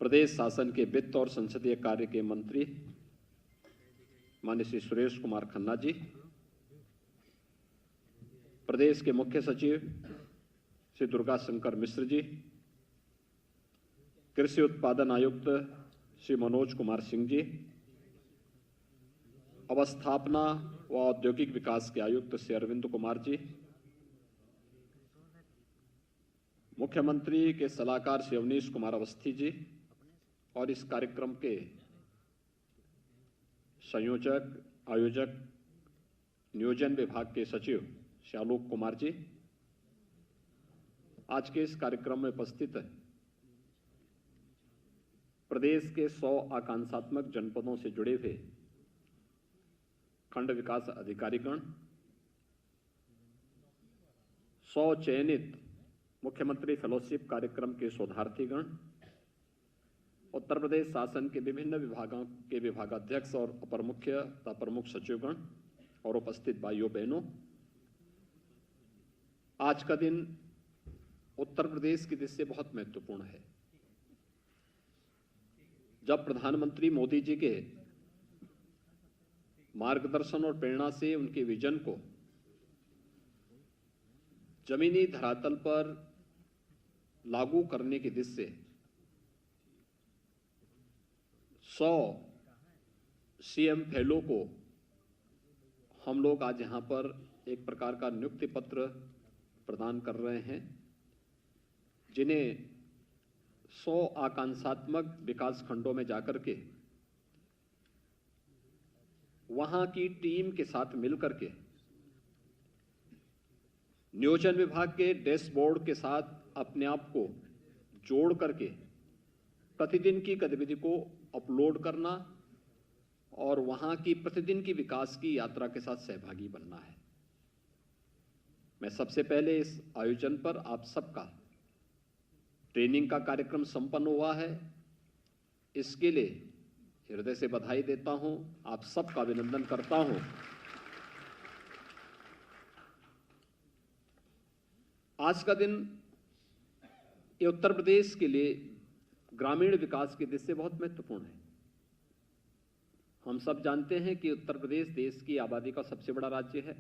प्रदेश शासन के वित्त और संसदीय कार्य के मंत्री माननीय श्री सुरेश कुमार खन्ना जी, प्रदेश के मुख्य सचिव श्री दुर्गा शंकर मिश्र जी, कृषि उत्पादन आयुक्त श्री मनोज कुमार सिंह जी, अवस्थापना व औद्योगिक विकास के आयुक्त श्री अरविंद कुमार जी, मुख्यमंत्री के सलाहकार श्री अवनीश कुमार अवस्थी जी और इस कार्यक्रम के संयोजक, आयोजक, नियोजन विभाग के सचिव श्री आलोक कुमार जी, आज के इस कार्यक्रम में उपस्थित है प्रदेश के 100 आकांक्षात्मक जनपदों से जुड़े हुए खंड विकास अधिकारीगण, 100 चयनित मुख्यमंत्री फेलोशिप कार्यक्रम के शोधार्थीगण, उत्तर प्रदेश शासन के विभिन्न विभागों के विभागाध्यक्ष और अपर मुख्य तथा प्रमुख सचिवगण और उपस्थित भाइयों बहनों, आज का दिन उत्तर प्रदेश की दृष्टि से बहुत महत्वपूर्ण है। जब प्रधानमंत्री मोदी जी के मार्गदर्शन और प्रेरणा से उनके विजन को जमीनी धरातल पर लागू करने की दिशा से 100 सीएम फेलो को हम लोग आज यहां पर एक प्रकार का नियुक्ति पत्र प्रदान कर रहे हैं, जिन्हें 100 आकांक्षात्मक विकास खंडों में जाकर के वहां की टीम के साथ मिलकर के नियोजन विभाग के डैशबोर्ड के साथ अपने आप को जोड़ करके प्रतिदिन की गतिविधि को अपलोड करना और वहां की प्रतिदिन की विकास की यात्रा के साथ सहभागी बनना है। मैं सबसे पहले इस आयोजन पर आप सबका ट्रेनिंग का कार्यक्रम संपन्न हुआ है, इसके लिए हृदय से बधाई देता हूं, आप सबका अभिनंदन करता हूं। आज का दिन ये उत्तर प्रदेश के लिए ग्रामीण विकास की दृष्टि से बहुत महत्वपूर्ण है। हम सब जानते हैं कि उत्तर प्रदेश देश की आबादी का सबसे बड़ा राज्य है।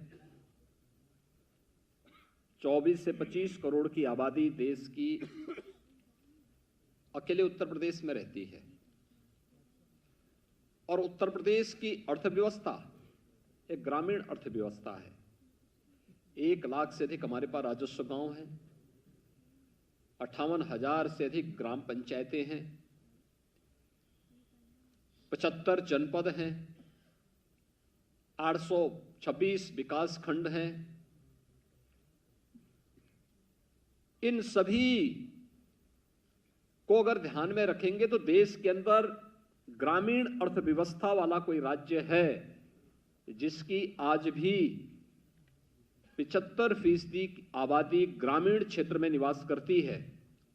24 से 25 करोड़ की आबादी देश की अकेले उत्तर प्रदेश में रहती है और उत्तर प्रदेश की अर्थव्यवस्था एक ग्रामीण अर्थव्यवस्था है। 1 लाख से अधिक हमारे पास राजस्व गांव हैं, 58,000 से अधिक ग्राम पंचायतें हैं, 75 जनपद हैं, 826 विकास खंड हैं। इन सभी को अगर ध्यान में रखेंगे तो देश के अंदर ग्रामीण अर्थव्यवस्था वाला कोई राज्य है जिसकी आज भी 75% आबादी ग्रामीण क्षेत्र में निवास करती है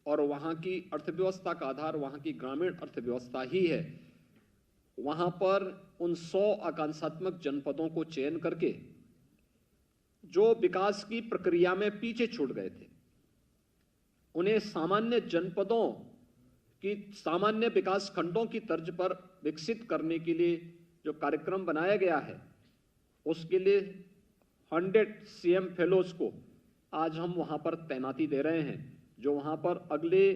और वहां की अर्थव्यवस्था का आधार वहां की ग्रामीण अर्थव्यवस्था ही है। वहां पर उन 100 आकांक्षात्मक जनपदों को चयन करके जो विकास की प्रक्रिया में पीछे छूट गए थे, उन्हें सामान्य जनपदों की सामान्य विकास खंडों की तर्ज पर विकसित करने के लिए जो कार्यक्रम बनाया गया है, उसके लिए 100 सीएम फेलोज को आज हम वहां पर तैनाती दे रहे हैं, जो वहां पर अगले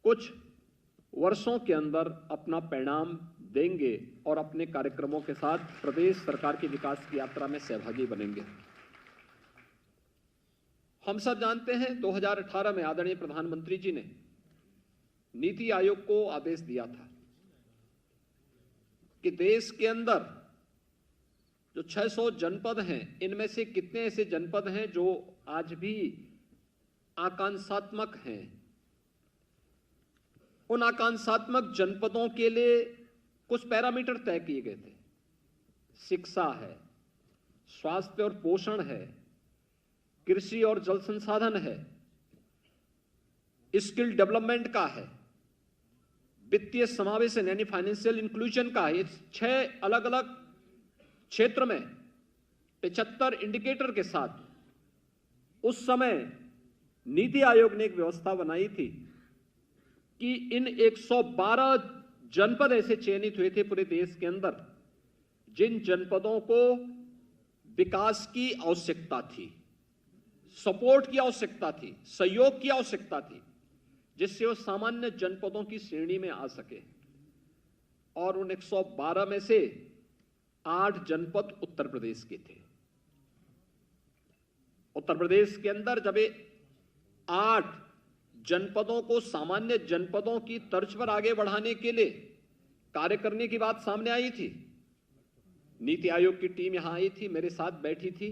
कुछ वर्षों के अंदर अपना परिणाम देंगे और अपने कार्यक्रमों के साथ प्रदेश सरकार की विकास की यात्रा में सहभागी बनेंगे। हम सब जानते हैं 2018 में आदरणीय प्रधानमंत्री जी ने नीति आयोग को आदेश दिया था कि देश के अंदर जो 600 जनपद हैं, इनमें से कितने ऐसे जनपद हैं जो आज भी आकांक्षात्मक हैं। उन आकांक्षात्मक जनपदों के लिए कुछ पैरामीटर तय किए गए थे। शिक्षा है, स्वास्थ्य और पोषण है, कृषि और जल संसाधन है, स्किल डेवलपमेंट का है, वित्तीय समावेशन यानी फाइनेंशियल इंक्लूजन का है। 6 अलग अलग क्षेत्र में 75 इंडिकेटर के साथ उस समय नीति आयोग ने एक व्यवस्था बनाई थी कि इन 112 जनपद ऐसे चयनित हुए थे पूरे देश के अंदर जिन जनपदों को विकास की आवश्यकता थी, सपोर्ट की आवश्यकता थी, सहयोग की आवश्यकता थी, जिससे वो सामान्य जनपदों की श्रेणी में आ सके। और उन 112 में से 8 जनपद उत्तर प्रदेश के थे। उत्तर प्रदेश के अंदर जब 8 जनपदों को सामान्य जनपदों की तर्ज पर आगे बढ़ाने के लिए कार्य करने की बात सामने आई थी, नीति आयोग की टीम यहां आई थी, मेरे साथ बैठी थी।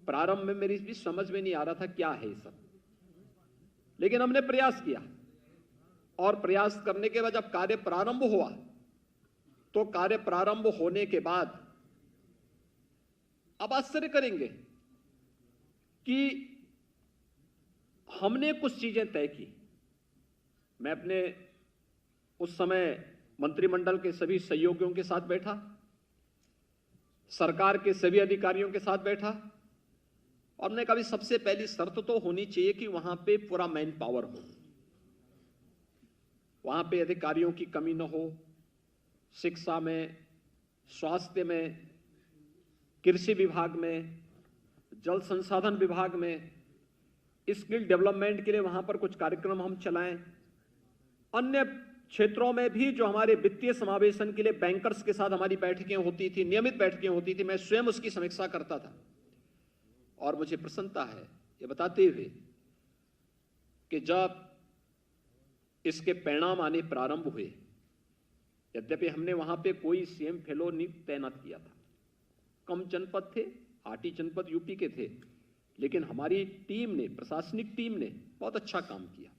प्रारंभ में मेरी भी समझ में नहीं आ रहा था क्या है ये सब, लेकिन हमने प्रयास किया और प्रयास करने के बाद जब कार्य प्रारंभ हुआ तो कार्य प्रारंभ होने के बाद अब आश्चर्य करेंगे कि हमने कुछ चीजें तय की। मैं अपने उस समय मंत्रिमंडल के सभी सहयोगियों के साथ बैठा, सरकार के सभी अधिकारियों के साथ बैठा और हमने कहा सबसे पहली शर्त तो होनी चाहिए कि वहां पे पूरा मैन पावर हो, वहां पे अधिकारियों की कमी न हो, शिक्षा में, स्वास्थ्य में, कृषि विभाग में, जल संसाधन विभाग में, स्किल डेवलपमेंट के लिए वहां पर कुछ कार्यक्रम हम चलाएं। अन्य क्षेत्रों में भी जो हमारे वित्तीय समावेशन के लिए बैंकर्स के साथ हमारी बैठकें होती थी, नियमित बैठकें होती थी, मैं स्वयं उसकी समीक्षा करता था। और मुझे प्रसन्नता है ये बताते हुए कि जब इसके परिणाम आने प्रारंभ हुए, यद्यपि हमने वहां पे कोई सीएम फेलो नहीं तैनात किया था, कम जनपद थे, 8 ही जनपद यूपी के थे, लेकिन हमारी टीम ने, प्रशासनिक टीम ने बहुत अच्छा काम किया।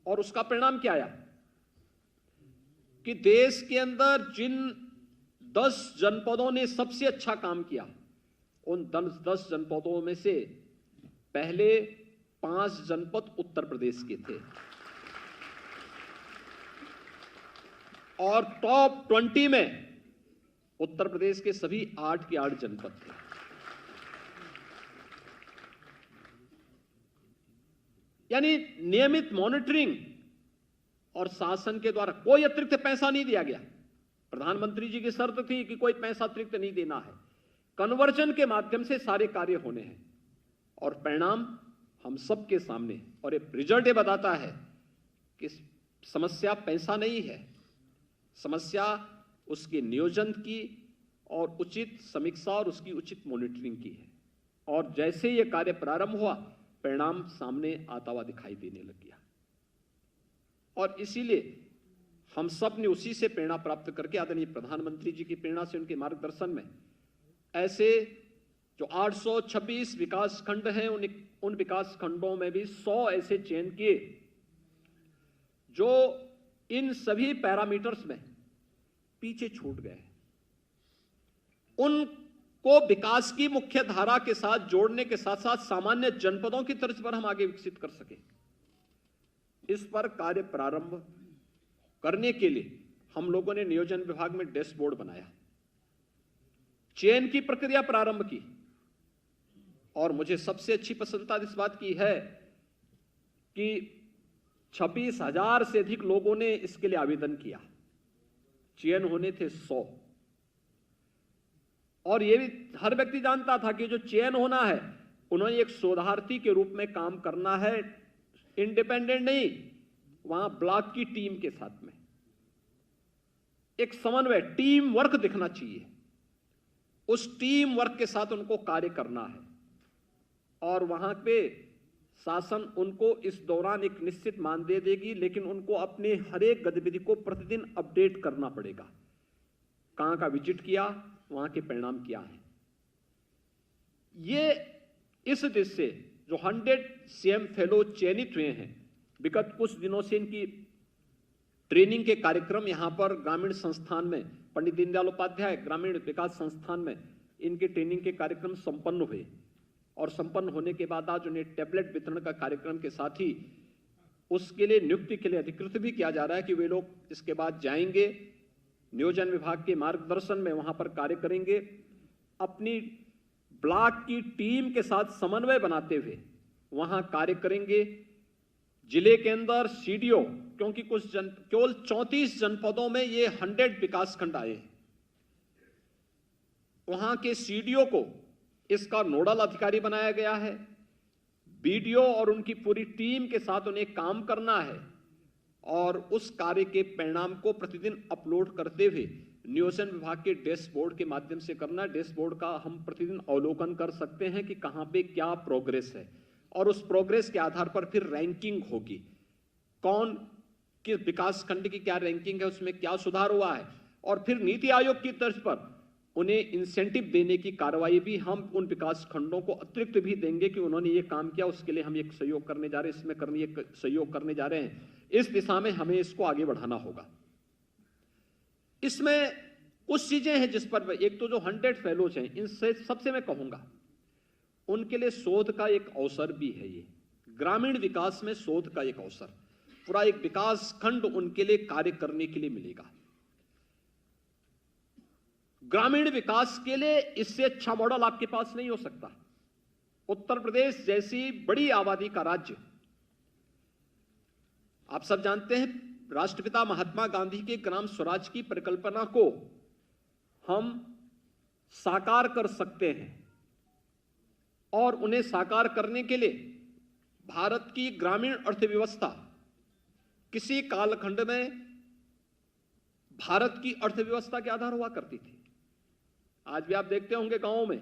और उसका परिणाम क्या आया कि देश के अंदर जिन 10 जनपदों ने सबसे अच्छा काम किया, उन 10 जनपदों में से पहले 5 जनपद उत्तर प्रदेश के थे और टॉप 20 में उत्तर प्रदेश के सभी 8 के 8 जनपद थे। यानी नियमित मॉनिटरिंग और शासन के द्वारा कोई अतिरिक्त पैसा नहीं दिया गया। प्रधानमंत्री जी की शर्त थी कि कोई पैसा अतिरिक्त नहीं देना है, कन्वर्जन के माध्यम से सारे कार्य होने हैं और परिणाम हम सबके सामने। और ये रिजल्ट ये बताता है कि समस्या पैसा नहीं है, समस्या उसके नियोजन की और उचित समीक्षा और उसकी उचित मॉनिटरिंग की है। और जैसे ये कार्य प्रारंभ हुआ, परिणाम सामने आता हुआ दिखाई देने लग गया और इसीलिए हम सब ने उसी से प्रेरणा प्राप्त करके आदरणीय प्रधानमंत्री जी की प्रेरणा से, उनके मार्गदर्शन में ऐसे जो 826 विकास खंड हैं, उन विकास खंडों में भी 100 ऐसे चयन किए जो इन सभी पैरामीटर्स में पीछे छूट गए। उनको विकास की मुख्य धारा के साथ जोड़ने के साथ साथ सामान्य जनपदों की तर्ज पर हम आगे विकसित कर सके। इस पर कार्य प्रारंभ करने के लिए हम लोगों ने नियोजन विभाग में डैशबोर्ड बनाया, चयन की प्रक्रिया प्रारंभ की और मुझे सबसे अच्छी प्रसन्नता इस बात की है कि 26,000 से अधिक लोगों ने इसके लिए आवेदन किया। चयन होने थे 100 और यह भी हर व्यक्ति जानता था कि जो चयन होना है उन्होंने एक शोधार्थी के रूप में काम करना है, इंडिपेंडेंट नहीं, वहां ब्लॉक की टीम के साथ में एक समन्वय, टीम वर्क दिखना चाहिए। उस टीम वर्क के साथ उनको कार्य करना है और वहां पे शासन उनको इस दौरान एक निश्चित मानदेय देगी, लेकिन उनको अपने हर एक गतिविधि को प्रतिदिन अपडेट करना पड़ेगा। कहां का विजिट किया, वहां के परिणाम क्या है। ये इस देश से जो 100 सीएम फेलो चयनित हुए हैं, विगत कुछ दिनों से इनकी ट्रेनिंग के कार्यक्रम यहां पर ग्रामीण संस्थान में, पंडित दीनदयाल उपाध्याय ग्रामीण विकास संस्थान में इनके ट्रेनिंग के कार्यक्रम संपन्न हुए और संपन्न होने के बाद आज उन्हें टैबलेट वितरण का कार्यक्रम के साथ ही उसके लिए नियुक्ति के लिए अधिकृत भी किया जा रहा है कि वे लोग इसके बाद जाएंगे, नियोजन विभाग के मार्गदर्शन में वहां पर कार्य करेंगे, अपनी ब्लॉक की टीम के साथ समन्वय बनाते हुए वहां कार्य करेंगे जिले के अंदर सीडीओ, क्योंकि केवल 34 जनपदों में ये 100 विकासखंड आए हैं, वहां के सीडीओ को इसका नोडल अधिकारी बनाया गया है। बीडीओ और उनकी पूरी टीम के साथ उन्हें काम करना है और उस कार्य के परिणाम को प्रतिदिन अपलोड करते हुए नियोजन विभाग के डैशबोर्ड के माध्यम से करना। डैशबोर्ड का हम प्रतिदिन अवलोकन कर सकते हैं कि कहां पे क्या प्रोग्रेस है और उस प्रोग्रेस के आधार पर फिर रैंकिंग होगी, कौन किस विकास खंड की क्या रैंकिंग है, उसमें क्या सुधार हुआ है, और फिर नीति आयोग की तर्ज पर उन्हें इंसेंटिव देने की कार्रवाई भी हम उन विकास खंडों को अतिरिक्त भी देंगे कि उन्होंने ये काम किया, उसके लिए हम एक सहयोग करने जा रहे हैं, इसमें करने एक सहयोग करने जा रहे हैं। इस दिशा में हमें इसको आगे बढ़ाना होगा। इसमें कुछ चीजें हैं जिस पर एक तो जो 100 फेलोज हैं, इनसे सबसे मैं कहूंगा उनके लिए शोध का एक अवसर भी है। ये ग्रामीण विकास में शोध का एक अवसर, पूरा एक विकास खंड उनके लिए कार्य करने के लिए मिलेगा। ग्रामीण विकास के लिए इससे अच्छा मॉडल आपके पास नहीं हो सकता। उत्तर प्रदेश जैसी बड़ी आबादी का राज्य, आप सब जानते हैं राष्ट्रपिता महात्मा गांधी के ग्राम स्वराज की परिकल्पना को हम साकार कर सकते हैं और उन्हें साकार करने के लिए भारत की ग्रामीण अर्थव्यवस्था किसी कालखंड में भारत की अर्थव्यवस्था के आधार हुआ करती थी। आज भी आप देखते होंगे गांवों में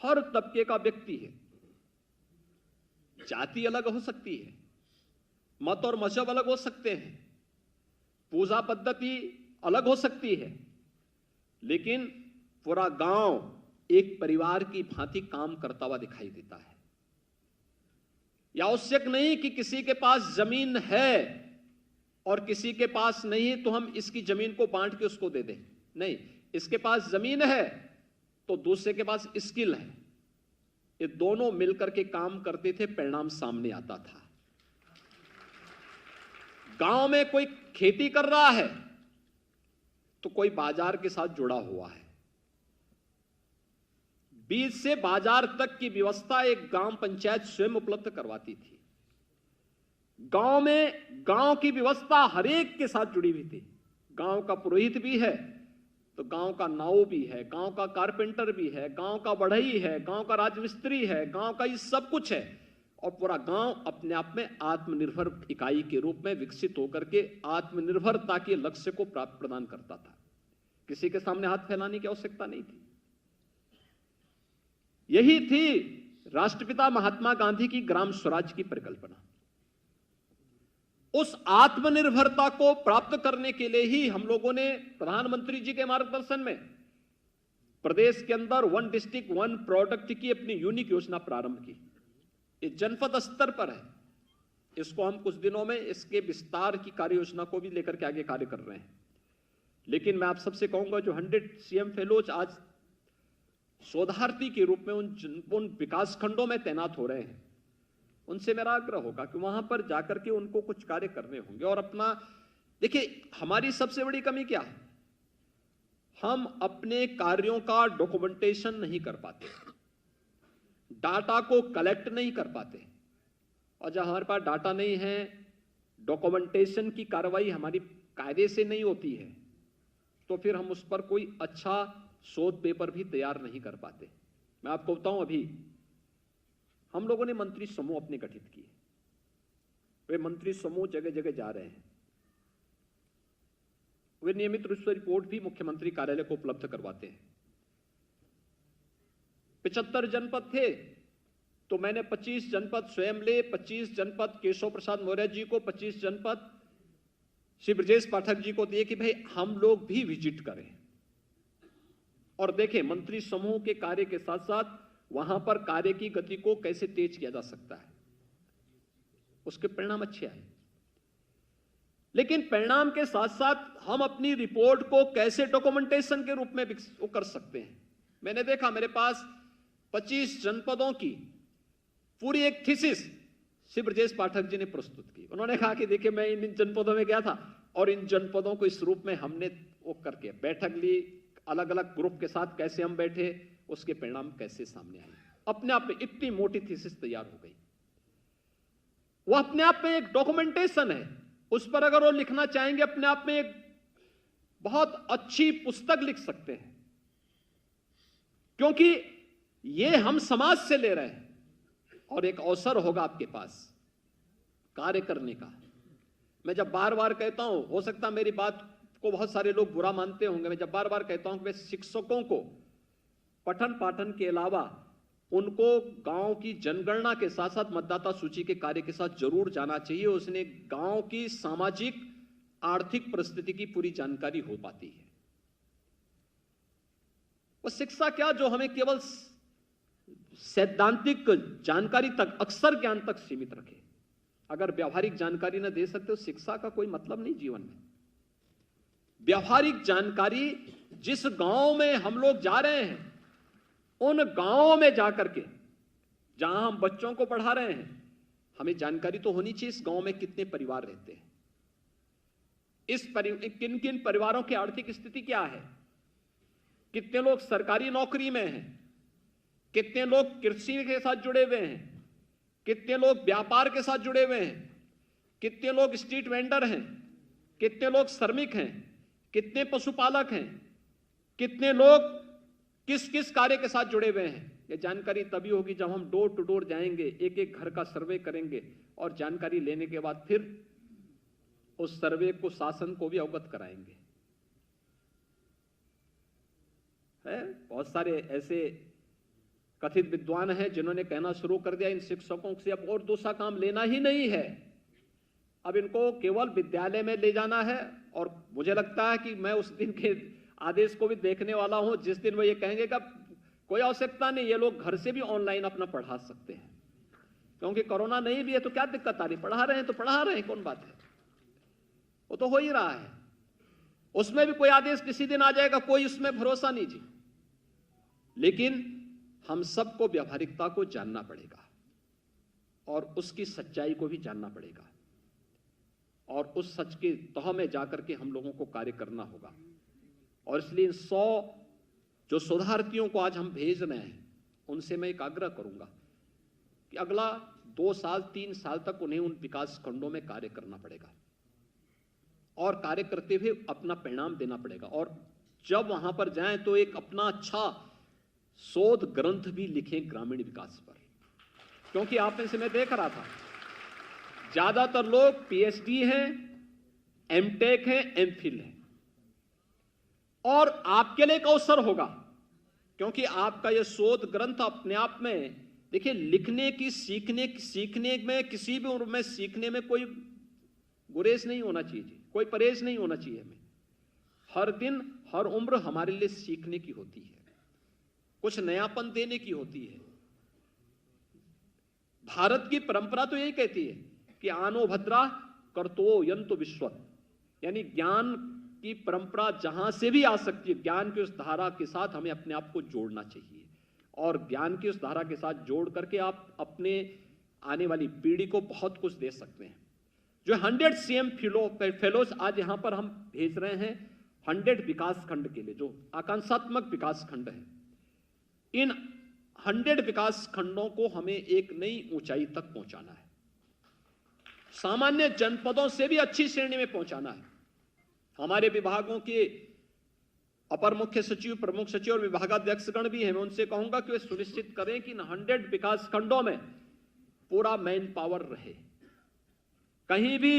हर तबके का व्यक्ति है, जाति अलग हो सकती है, मत और मजहब अलग हो सकते हैं, पूजा पद्धति अलग हो सकती है, लेकिन पूरा गांव एक परिवार की भांति काम करता हुआ दिखाई देता है। यह आवश्यक नहीं कि किसी के पास जमीन है और किसी के पास नहीं तो हम इसकी जमीन को बांट के उसको दे दें। नहीं, इसके पास जमीन है तो दूसरे के पास स्किल है, ये दोनों मिलकर के काम करते थे, परिणाम सामने आता था। गांव में कोई खेती कर रहा है तो कोई बाजार के साथ जुड़ा हुआ है। बीज से बाजार तक की व्यवस्था एक ग्राम पंचायत स्वयं उपलब्ध करवाती थी। गांव में गांव की व्यवस्था हर एक के साथ जुड़ी हुई थी। गांव का पुरोहित भी है तो गांव का नाऊ भी है, गांव का कारपेंटर भी है, गांव का बढ़ई है, गांव का राजमिस्त्री है, गांव का ये सब कुछ है और पूरा गांव अपने आप में आत्मनिर्भर इकाई के रूप में विकसित होकर के आत्मनिर्भरता के लक्ष्य को प्राप्त प्रदान करता था। किसी के सामने हाथ फैलाने की आवश्यकता नहीं थी। यही थी राष्ट्रपिता महात्मा गांधी की ग्राम स्वराज की परिकल्पना। उस आत्मनिर्भरता को प्राप्त करने के लिए ही हम लोगों ने प्रधानमंत्री जी के मार्गदर्शन में प्रदेश के अंदर 1 डिस्ट्रिक्ट 1 प्रोडक्ट की अपनी यूनिक योजना प्रारंभ की। ये जनपद स्तर पर है। इसको हम कुछ दिनों में इसके विस्तार की कार्य योजना को भी लेकर के आगे कार्य कर रहे हैं। लेकिन मैं आप सबसे कहूंगा जो 100 सीएम फेलोज आज शोधार्थी के रूप में उन विकास खंडों में तैनात हो रहे हैं, उनसे मेरा आग्रह होगा कि वहां पर जाकर के उनको कुछ कार्य करने होंगे। और अपना देखिए, हमारी सबसे बड़ी कमी क्या है, हम अपने कार्यों का डॉक्यूमेंटेशन नहीं कर पाते, डाटा को कलेक्ट नहीं कर पाते। और जब हमारे पास डाटा नहीं है, डॉक्यूमेंटेशन की कार्रवाई हमारी कायदे से नहीं होती है, तो फिर हम उस पर कोई अच्छा शोध पेपर भी तैयार नहीं कर पाते। मैं आपको बताऊं, अभी हम लोगों ने मंत्री समूह अपने गठित किए। वे मंत्री समूह जगह जगह जा रहे हैं। वे नियमित रूप से रिपोर्ट भी मुख्यमंत्री कार्यालय को उपलब्ध करवाते हैं। 75 जनपद थे तो मैंने 25 जनपद स्वयं ले, 25 जनपद केशव प्रसाद मौर्य जी को, 25 जनपद श्री ब्रजेश पाठक जी को दिए कि भाई हम लोग भी विजिट करें और देखें मंत्री समूह के कार्य के साथ साथ वहां पर कार्य की गति को कैसे तेज किया जा सकता है। उसके परिणाम अच्छे आए, लेकिन परिणाम के साथ साथ हम अपनी रिपोर्ट को कैसे डॉक्यूमेंटेशन के रूप में कर सकते हैं। मैंने देखा मेरे पास 25 जनपदों की पूरी एक थीसिस श्री ब्रजेश पाठक जी ने प्रस्तुत की। उन्होंने कहा कि देखिए, मैं इन जनपदों में गया था और इन जनपदों को इस रूप में हमने वो करके बैठक ली, अलग अलग ग्रुप के साथ कैसे हम बैठे, उसके परिणाम कैसे सामने आए। अपने आप में इतनी मोटी थीसिस तैयार हो गई। वो अपने आप में एक डॉक्यूमेंटेशन है। उस पर अगर वो लिखना चाहेंगे अपने आप में एक बहुत अच्छी पुस्तक लिख सकते हैं, क्योंकि ये हम समाज से ले रहे हैं और एक अवसर होगा आपके पास कार्य करने का। मैं जब बार बार कहता हूं, हो सकता मेरी बात को बहुत सारे लोग बुरा मानते होंगे, मैं जब बार बार कहता हूं कि वे शिक्षकों को पठन पाठन के अलावा उनको गांव की जनगणना के साथ साथ मतदाता सूची के कार्य के साथ जरूर जाना चाहिए। उसने गांव की सामाजिक आर्थिक परिस्थिति की पूरी जानकारी हो पाती है। वो शिक्षा क्या जो हमें केवल सैद्धांतिक जानकारी तक, अक्षर ज्ञान तक सीमित रखे। अगर व्यवहारिक जानकारी न दे सकते तो शिक्षा का कोई मतलब नहीं जीवन में। व्यवहारिक जानकारी जिस गांव में हम लोग जा रहे हैं, उन गांवों में जाकर के जहां हम बच्चों को पढ़ा रहे हैं, हमें जानकारी तो होनी चाहिए इस गांव में कितने परिवार रहते हैं, किन किन परिवारों की आर्थिक स्थिति क्या है, कितने लोग सरकारी नौकरी में हैं, कितने लोग कृषि के साथ जुड़े हुए हैं, कितने लोग व्यापार के साथ जुड़े हुए हैं, कितने लोग स्ट्रीट वेंडर हैं, कितने लोग श्रमिक हैं, कितने पशुपालक हैं, कितने लोग किस किस कार्य के साथ जुड़े हुए हैं। यह जानकारी तभी होगी जब हम डोर टू डोर जाएंगे, एक एक घर का सर्वे करेंगे और जानकारी लेने के बाद फिर उस सर्वे को शासन को भी अवगत कराएंगे। है बहुत सारे ऐसे कथित विद्वान हैं जिन्होंने कहना शुरू कर दिया इन शिक्षकों से अब और दूसरा काम लेना ही नहीं है, अब इनको केवल विद्यालय में ले जाना है। और मुझे लगता है कि मैं उस दिन के आदेश को भी देखने वाला हूं जिस दिन वो ये कहेंगे कि कोई आवश्यकता नहीं, ये लोग घर से भी ऑनलाइन अपना पढ़ा सकते हैं, क्योंकि कोरोना नहीं भी है तो क्या दिक्कत आ रही, पढ़ा रहे हैं तो पढ़ा रहे हैं, कौन बात है, वो तो हो ही रहा है। उसमें भी कोई आदेश किसी दिन आ जाएगा, कोई उसमें भरोसा नहीं जी। लेकिन हम सबको व्यावहारिकता को जानना पड़ेगा और उसकी सच्चाई को भी जानना पड़ेगा और उस सच के तह में जाकर के हम लोगों को कार्य करना होगा। और इसलिए 100 जो शोधार्थियों को आज हम भेज रहे हैं, उनसे मैं एक आग्रह करूंगा कि अगला 2 साल 3 साल तक उन्हें उन विकास खंडों में कार्य करना पड़ेगा और कार्य करते हुए अपना परिणाम देना पड़ेगा। और जब वहां पर जाएं तो एक अपना अच्छा शोध ग्रंथ भी लिखें ग्रामीण विकास पर, क्योंकि आप में से मैं देख रहा था ज्यादातर लोग पीएचडी हैं, एमटेक हैं, एमफिल हैं। और आपके लिए एक अवसर होगा, क्योंकि आपका यह शोध ग्रंथ अपने आप में, देखिए लिखने की सीखने में किसी भी उम्र में सीखने में कोई गुरेज नहीं होना चाहिए, कोई परहेज नहीं होना चाहिए। हमें हर दिन हर उम्र हमारे लिए सीखने की होती है, कुछ नयापन देने की होती है। भारत की परंपरा तो यही कहती है कि आनो भद्रा कर्तो यंतो विश्वत, यानी ज्ञान की परंपरा जहां से भी आ सकती है, ज्ञान की उस धारा के साथ हमें अपने आप को जोड़ना चाहिए और ज्ञान की उस धारा के साथ जोड़ करके आप अपने आने वाली पीढ़ी को बहुत कुछ दे सकते हैं। जो 100 सीएम फेलोज आज यहां पर हम भेज रहे हैं 100 विकास खंड के लिए, जो आकांक्षात्मक विकास खंड है, इन 100 विकास खंडों को हमें एक नई ऊंचाई तक पहुंचाना है, सामान्य जनपदों से भी अच्छी श्रेणी में पहुंचाना है। हमारे विभागों के अपर मुख्य सचिव, प्रमुख सचिव और विभागाध्यक्षगण भी हैं, मैं उनसे कहूंगा कि वे सुनिश्चित करें कि इन 100 विकास खंडों में पूरा मैन पावर रहे, कहीं भी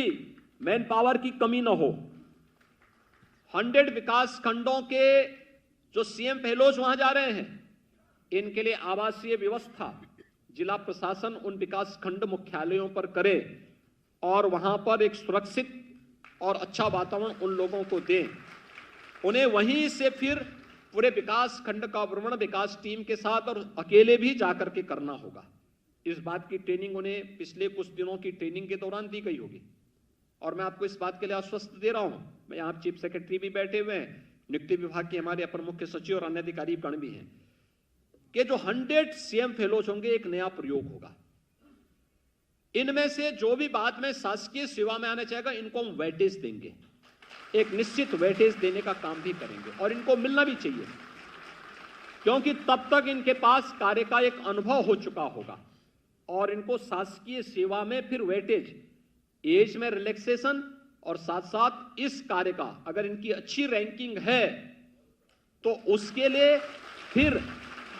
मैन पावर की कमी ना हो। 100 विकास खंडों के जो सीएम फेलोज वहां जा रहे हैं, इनके लिए आवासीय व्यवस्था जिला प्रशासन उन विकास खंड मुख्यालयों पर करे और वहां पर एक सुरक्षित और अच्छा वातावरण उन लोगों को दें। उन्हें वहीं से फिर पूरे विकास खंड का भ्रमण विकास टीम के साथ और अकेले भी जाकर के करना होगा। इस बात की ट्रेनिंग उन्हें पिछले कुछ दिनों की ट्रेनिंग के दौरान दी गई होगी और मैं आपको इस बात के लिए आश्वस्त दे रहा हूं। मैं यहाँ चीफ सेक्रेटरी भी बैठे हुए हैं, नियुक्ति विभाग के हमारे अपर मुख्य सचिव और अन्य अधिकारी गण भी हैं, कि जो 100 सीएम फेलोज होंगे एक नया प्रयोग होगा। इनमें से जो भी बाद में शासकीय सेवा में आना चाहेगा, इनको हम वेटेज देंगे, एक निश्चित वेटेज देने का काम भी करेंगे और इनको मिलना भी चाहिए, क्योंकि तब तक इनके पास कार्य का एक अनुभव हो चुका होगा और इनको शासकीय सेवा में फिर वेटेज, एज में रिलैक्सेशन और साथ साथ इस कार्य का अगर इनकी अच्छी रैंकिंग है तो उसके लिए फिर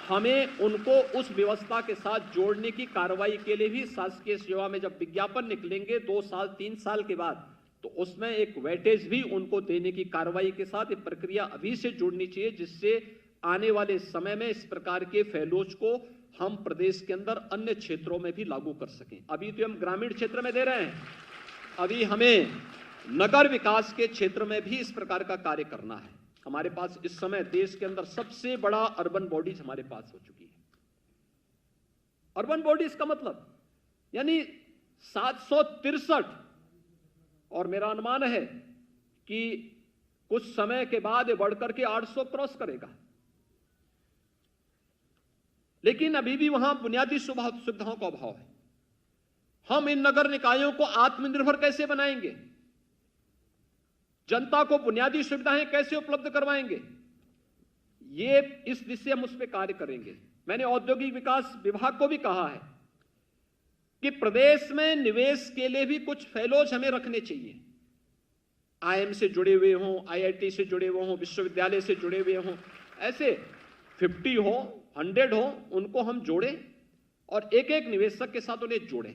हमें उनको उस व्यवस्था के साथ जोड़ने की कार्रवाई के लिए भी शासकीय सेवा में जब विज्ञापन निकलेंगे 2 साल 3 साल के बाद, तो उसमें एक वेटेज भी उनको देने की कार्रवाई के साथ ये प्रक्रिया अभी से जुड़नी चाहिए, जिससे आने वाले समय में इस प्रकार के फेलोज को हम प्रदेश के अंदर अन्य क्षेत्रों में भी लागू कर सकें। अभी तो हम ग्रामीण क्षेत्र में दे रहे हैं, अभी हमें नगर विकास के क्षेत्र में भी इस प्रकार का कार्य करना है। हमारे पास इस समय देश के अंदर सबसे बड़ा अर्बन बॉडीज हमारे पास हो चुकी है। अर्बन बॉडीज का मतलब यानी 763, और मेरा अनुमान है कि कुछ समय के बाद ये बढ़कर के 800 क्रॉस करेगा। लेकिन अभी भी वहां बुनियादी सुविधाओं का अभाव है। हम इन नगर निकायों को आत्मनिर्भर कैसे बनाएंगे, जनता को बुनियादी सुविधाएं कैसे उपलब्ध करवाएंगे, ये इस दिशा में उस पर कार्य करेंगे। मैंने औद्योगिक विकास विभाग को भी कहा है कि प्रदेश में निवेश के लिए भी कुछ फेलोज हमें रखने चाहिए। आईआईएम से जुड़े हुए हों, आईआईटी से जुड़े हुए हों, विश्वविद्यालय से जुड़े हुए हों, ऐसे 50 हो 100 हो, उनको हम जोड़ें और एक एक निवेशक के साथ उन्हें जोड़ें।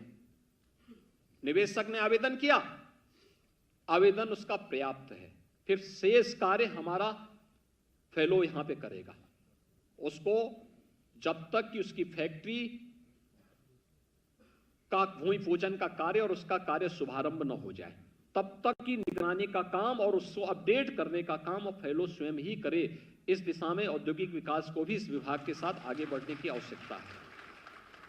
निवेशक ने आवेदन किया, आवेदन उसका पर्याप्त है, फिर शेष कार्य हमारा फेलो यहां पे करेगा। उसको जब तक कि उसकी फैक्ट्री का भूमि पूजन का कार्य और उसका कार्य शुभारंभ न हो जाए, तब तक की निगरानी का काम और उसको अपडेट करने का काम और फेलो स्वयं ही करे। इस दिशा में औद्योगिक विकास को भी इस विभाग के साथ आगे बढ़ने की आवश्यकता है।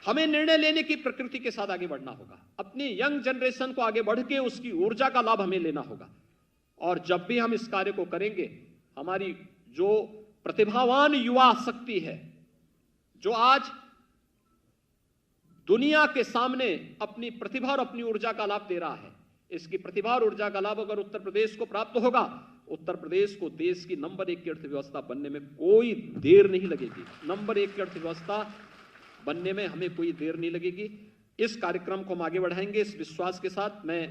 हमें निर्णय लेने की प्रकृति के साथ आगे बढ़ना होगा, अपनी यंग जनरेशन को आगे बढ़ के उसकी ऊर्जा का लाभ हमें लेना होगा। और जब भी हम इस कार्य को करेंगे, हमारी जो प्रतिभावान युवा शक्ति है, जो आज दुनिया के सामने अपनी प्रतिभा और अपनी ऊर्जा का लाभ दे रहा है, इसकी प्रतिभा और ऊर्जा का लाभ अगर उत्तर प्रदेश को प्राप्त होगा, उत्तर प्रदेश को देश की नंबर 1 की अर्थव्यवस्था बनने में कोई देर नहीं लगेगी। नंबर 1 की अर्थव्यवस्था बनने में हमें कोई देर नहीं लगेगी। इस कार्यक्रम को हम आगे बढ़ाएंगे इस विश्वास के साथ। मैं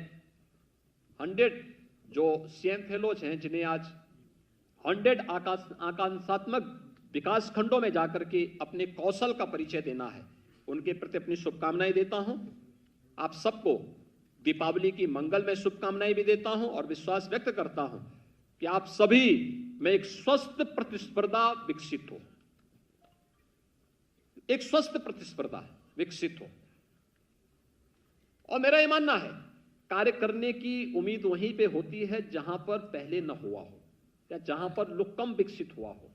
100 जो सीएम फेलोज हैं, जिन्हें आज 100 आकांक्षात्मक विकास खंडों में जाकर के अपने कौशल का परिचय देना है, उनके प्रति अपनी शुभकामनाएं देता हूं। आप सबको दीपावली की मंगलमय शुभकामनाएं भी देता हूं और विश्वास व्यक्त करता हूं कि आप सभी में एक स्वस्थ प्रतिस्पर्धा विकसित हो, एक स्वस्थ प्रतिस्पर्धा विकसित हो। और मेरा यह मानना है, कार्य करने की उम्मीद वहीं पे होती है जहां पर पहले न हुआ हो या जहां पर लोग कम विकसित हुआ हो।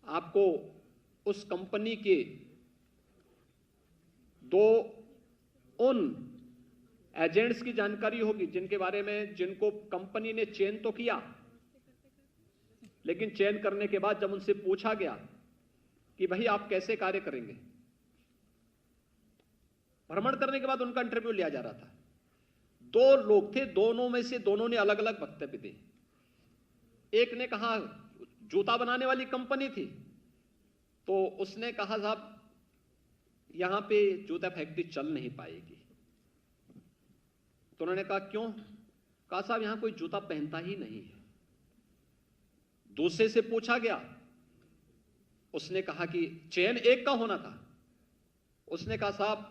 आपको उस कंपनी के दो उन एजेंट्स की जानकारी होगी जिनके बारे में, जिनको कंपनी ने चयन तो किया, लेकिन चयन करने के बाद जब उनसे पूछा गया कि भाई आप कैसे कार्य करेंगे, भ्रमण करने के बाद उनका इंटरव्यू लिया जा रहा था। 2 लोग थे, दोनों में से दोनों ने अलग अलग वक्तव्य दिए। एक ने कहा, जूता बनाने वाली कंपनी थी, तो उसने कहा साहब यहां पे जूता फैक्ट्री चल नहीं पाएगी। तो उन्होंने कहा क्यों? कहा साहब यहां कोई जूता पहनता ही नहीं है। दूसरे से पूछा गया, उसने कहा कि चयन एक का होना था, उसने कहा साहब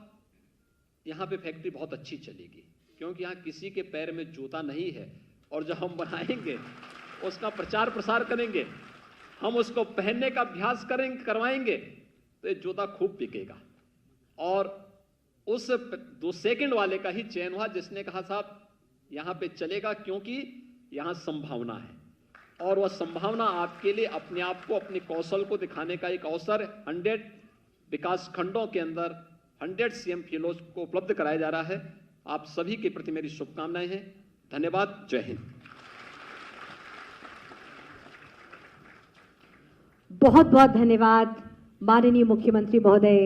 यहां पे फैक्ट्री बहुत अच्छी चलेगी क्योंकि यहां किसी के पैर में जूता नहीं है, और जब हम बनाएंगे उसका प्रचार प्रसार करेंगे, हम उसको पहनने का अभ्यास करवाएंगे तो ये जूता खूब बिकेगा। और उस 2 सेकंड वाले का ही चयन हुआ जिसने कहा साहब यहां पे चलेगा क्योंकि यहां संभावना है, और वह संभावना आपके लिए अपने आप को, अपने कौशल को दिखाने का एक अवसर 100 विकास खंडों के अंदर 100 सीएम फेलोज को उपलब्ध कराया जा रहा है। आप सभी के प्रति मेरी शुभकामनाएं हैं। धन्यवाद। जय हिंद। बहुत बहुत धन्यवाद माननीय मुख्यमंत्री महोदय।